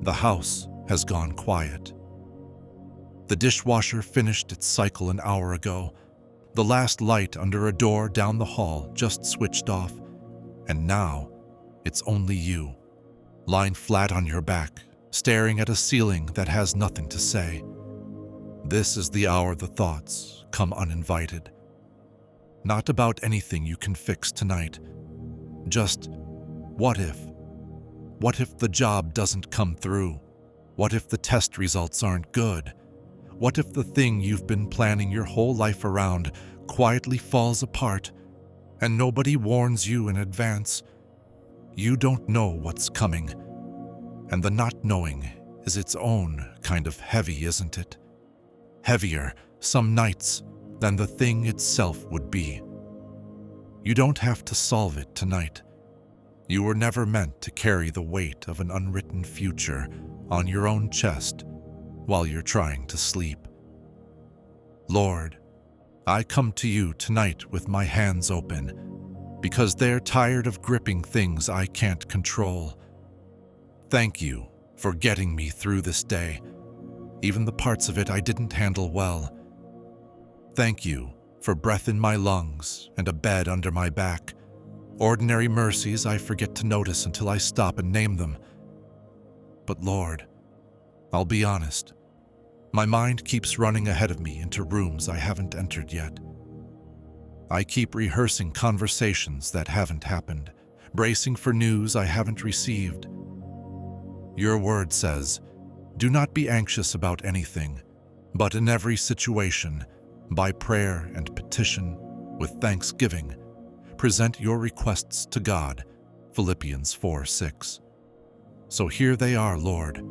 The house has gone quiet. The dishwasher finished its cycle an hour ago. The last light under a door down the hall just switched off, and now it's only you, lying flat on your back, staring at a ceiling that has nothing to say. This is the hour the thoughts come uninvited. Not about anything you can fix tonight. Just, what if? What if the job doesn't come through? What if the test results aren't good? What if the thing you've been planning your whole life around quietly falls apart and nobody warns you in advance? You don't know what's coming, and the not knowing is its own kind of heavy, isn't it? Heavier, some nights, than the thing itself would be. You don't have to solve it tonight. You were never meant to carry the weight of an unwritten future on your own chest while you're trying to sleep. Lord, I come to you tonight with my hands open because they're tired of gripping things I can't control. Thank you for getting me through this day, even the parts of it I didn't handle well. Thank you for breath in my lungs and a bed under my back. Ordinary mercies I forget to notice until I stop and name them. But Lord, I'll be honest, my mind keeps running ahead of me into rooms I haven't entered yet. I keep rehearsing conversations that haven't happened, bracing for news I haven't received. Your word says, do not be anxious about anything, but in every situation, by prayer and petition, with thanksgiving, present your requests to God, Philippians 4:6. So here they are, Lord.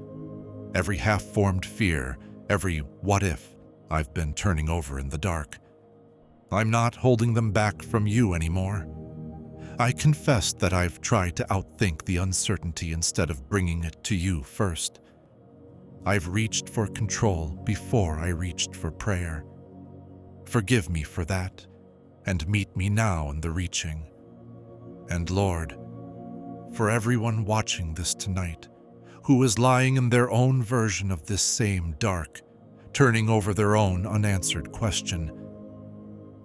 Every half-formed fear, every what if I've been turning over in the dark. I'm not holding them back from you anymore. I confess that I've tried to outthink the uncertainty instead of bringing it to you first. I've reached for control before I reached for prayer. Forgive me for that, and meet me now in the reaching. And Lord, for everyone watching this tonight, who is lying in their own version of this same dark, turning over their own unanswered question,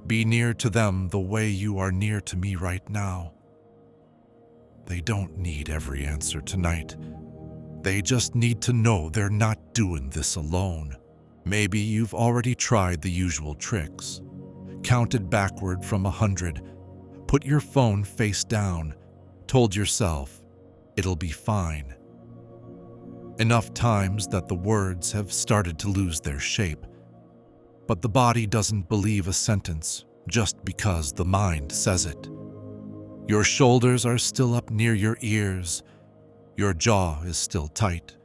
be near to them the way you are near to me right now. They don't need every answer tonight. They just need to know they're not doing this alone. Maybe you've already tried the usual tricks. Counted backward from 100, put your phone face down, told yourself, it'll be fine. Enough times that the words have started to lose their shape. But the body doesn't believe a sentence just because the mind says it. Your shoulders are still up near your ears. Your jaw is still tight.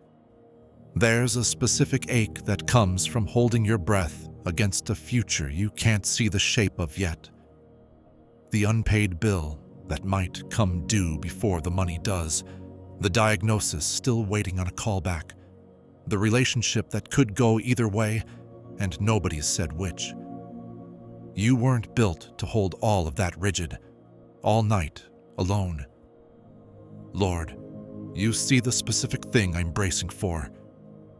There's a specific ache that comes from holding your breath against a future you can't see the shape of yet. The unpaid bill that might come due before the money does. The diagnosis still waiting on a callback. The relationship that could go either way, and nobody's said which. You weren't built to hold all of that rigid, all night, alone. Lord, you see the specific thing I'm bracing for,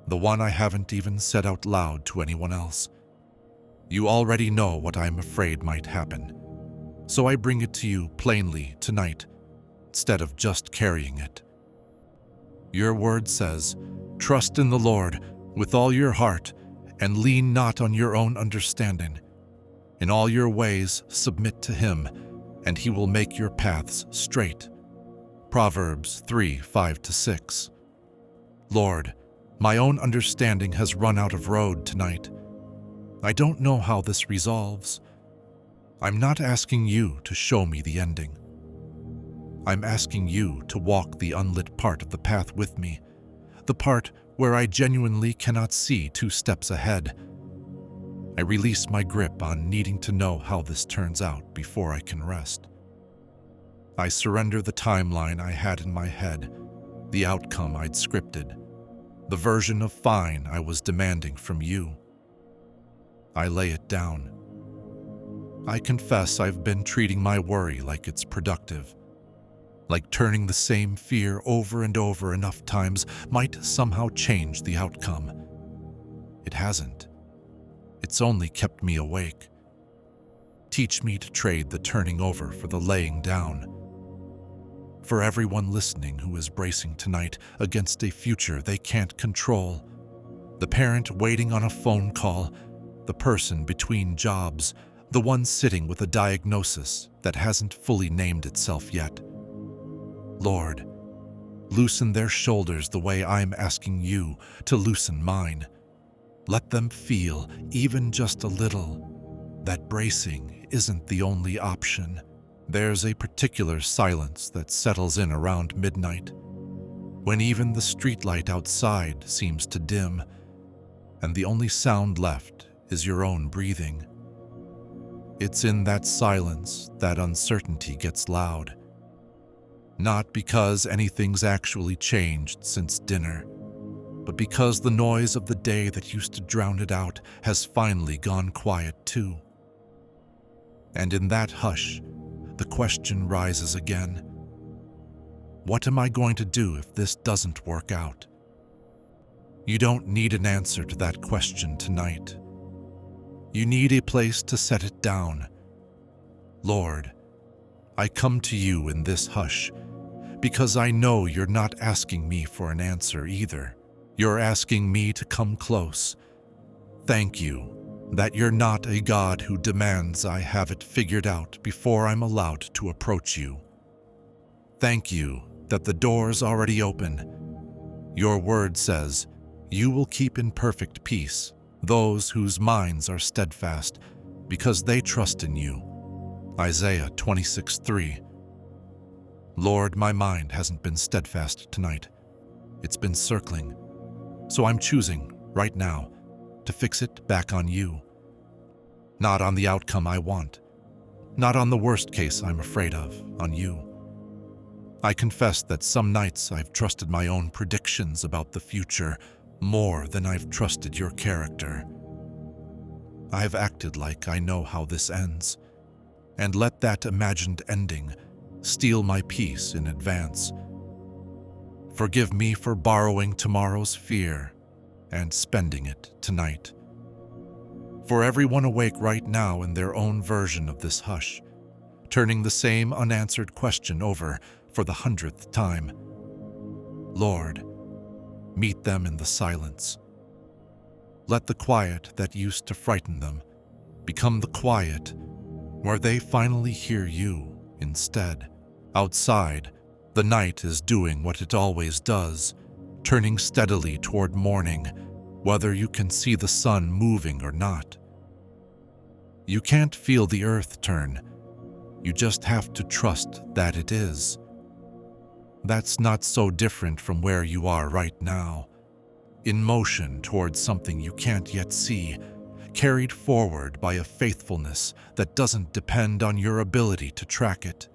the one I haven't even said out loud to anyone else. You already know what I'm afraid might happen, so I bring it to you plainly tonight, instead of just carrying it. Your word says, trust in the Lord with all your heart, and lean not on your own understanding. In all your ways submit to him, and he will make your paths straight. Proverbs 3:5-6. Lord, my own understanding has run out of road tonight. I don't know how this resolves. I'm not asking you to show me the ending. I'm asking you to walk the unlit part of the path with me, the part where I genuinely cannot see 2 steps ahead. I release my grip on needing to know how this turns out before I can rest. I surrender the timeline I had in my head, the outcome I'd scripted, the version of fine I was demanding from you. I lay it down. I confess I've been treating my worry like it's productive, like turning the same fear over and over enough times might somehow change the outcome. It hasn't. It's only kept me awake. Teach me to trade the turning over for the laying down. For everyone listening who is bracing tonight against a future they can't control, the parent waiting on a phone call, the person between jobs, the one sitting with a diagnosis that hasn't fully named itself yet. Lord, loosen their shoulders the way I'm asking you to loosen mine. Let them feel, even just a little, that bracing isn't the only option. There's a particular silence that settles in around midnight, when even the streetlight outside seems to dim, and the only sound left is your own breathing. It's in that silence that uncertainty gets loud. Not because anything's actually changed since dinner, but because the noise of the day that used to drown it out has finally gone quiet too. And in that hush, the question rises again. What am I going to do if this doesn't work out? You don't need an answer to that question tonight. You need a place to set it down. Lord, I come to you in this hush because I know you're not asking me for an answer either. You're asking me to come close. Thank you that you're not a God who demands I have it figured out before I'm allowed to approach you. Thank you that the door's already open. Your word says, you will keep in perfect peace those whose minds are steadfast because they trust in you. Isaiah 26:3. Lord, my mind hasn't been steadfast tonight. It's been circling. So I'm choosing, right now, to fix it back on you. Not on the outcome I want. Not on the worst case I'm afraid of, on you. I confess that some nights I've trusted my own predictions about the future more than I've trusted your character. I've acted like I know how this ends, and let that imagined ending steal my peace in advance. Forgive me for borrowing tomorrow's fear and spending it tonight. For everyone awake right now in their own version of this hush, turning the same unanswered question over for the 100th time, Lord, meet them in the silence. Let the quiet that used to frighten them become the quiet where they finally hear you instead. Outside, the night is doing what it always does, turning steadily toward morning, whether you can see the sun moving or not. You can't feel the earth turn. You just have to trust that it is. That's not so different from where you are right now, in motion towards something you can't yet see, carried forward by a faithfulness that doesn't depend on your ability to track it.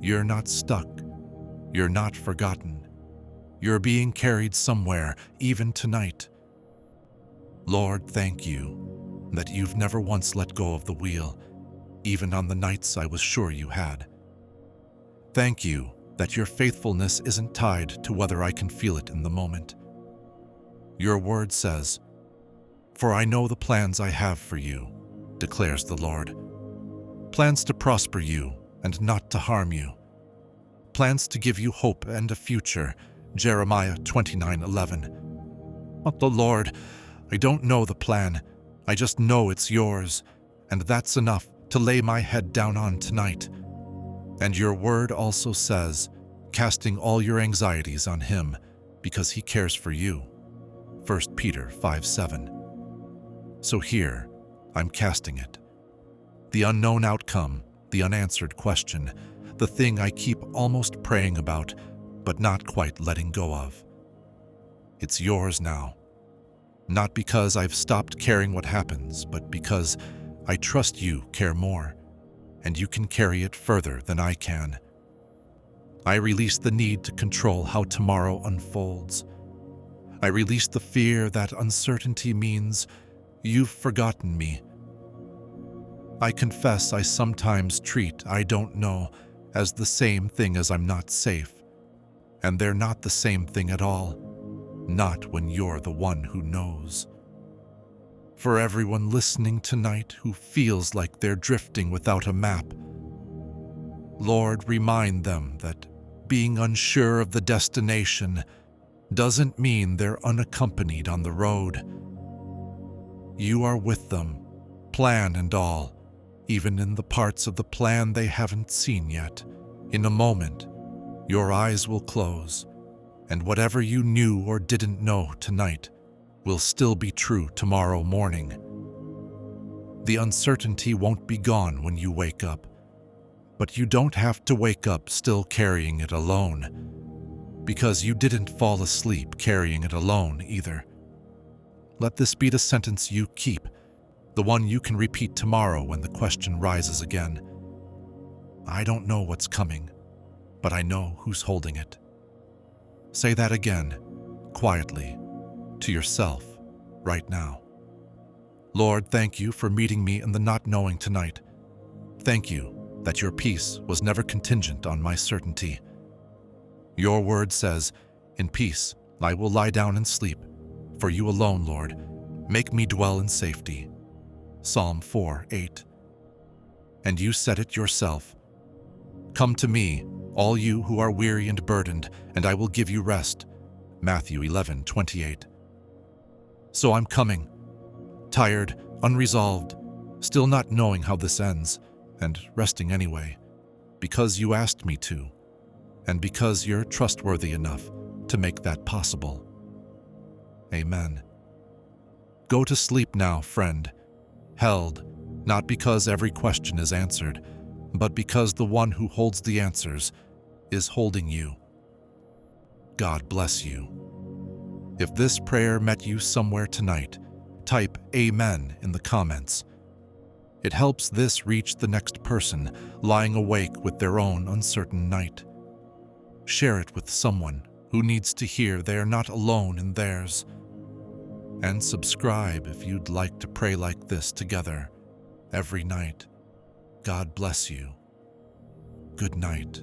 You're not stuck. You're not forgotten. You're being carried somewhere, even tonight. Lord, thank you that you've never once let go of the wheel, even on the nights I was sure you had. Thank you that your faithfulness isn't tied to whether I can feel it in the moment. Your word says, "For I know the plans I have for you," declares the Lord. Plans to prosper you and not to harm you. Plans to give you hope and a future, Jeremiah 29:11. But the Lord, I don't know the plan. I just know it's yours, and that's enough to lay my head down on tonight. And your word also says, casting all your anxieties on him, because he cares for you. 1 Peter 5:7. So here, I'm casting it. The unknown outcome, the unanswered question, the thing I keep almost praying about, but not quite letting go of. It's yours now. Not because I've stopped caring what happens, but because I trust you care more, and you can carry it further than I can. I release the need to control how tomorrow unfolds. I release the fear that uncertainty means you've forgotten me. I confess I sometimes treat I don't know as the same thing as I'm not safe. And they're not the same thing at all, not when you're the one who knows. For everyone listening tonight who feels like they're drifting without a map, Lord, remind them that being unsure of the destination doesn't mean they're unaccompanied on the road. You are with them, plan and all, even in the parts of the plan they haven't seen yet. In a moment, your eyes will close, and whatever you knew or didn't know tonight will still be true tomorrow morning. The uncertainty won't be gone when you wake up, but you don't have to wake up still carrying it alone, because you didn't fall asleep carrying it alone either. Let this be the sentence you keep, the one you can repeat tomorrow when the question rises again. I don't know what's coming, but I know who's holding it. Say that again, quietly, to yourself, right now. Lord, thank you for meeting me in the not knowing tonight. Thank you that your peace was never contingent on my certainty. Your word says, "In peace I will lie down and sleep. For you alone, Lord, make me dwell in safety." Psalm 4:8. And you said it yourself. Come to me, all you who are weary and burdened, and I will give you rest. Matthew 11:28. So I'm coming, tired, unresolved, still not knowing how this ends, and resting anyway, because you asked me to, and because you're trustworthy enough to make that possible. Amen. Go to sleep now, friend, held, not because every question is answered, but because the one who holds the answers is holding you. God bless you. If this prayer met you somewhere tonight, type Amen in the comments. It helps this reach the next person lying awake with their own uncertain night. Share it with someone who needs to hear they are not alone in theirs. And subscribe if you'd like to pray like this together every night. God bless you. Good night.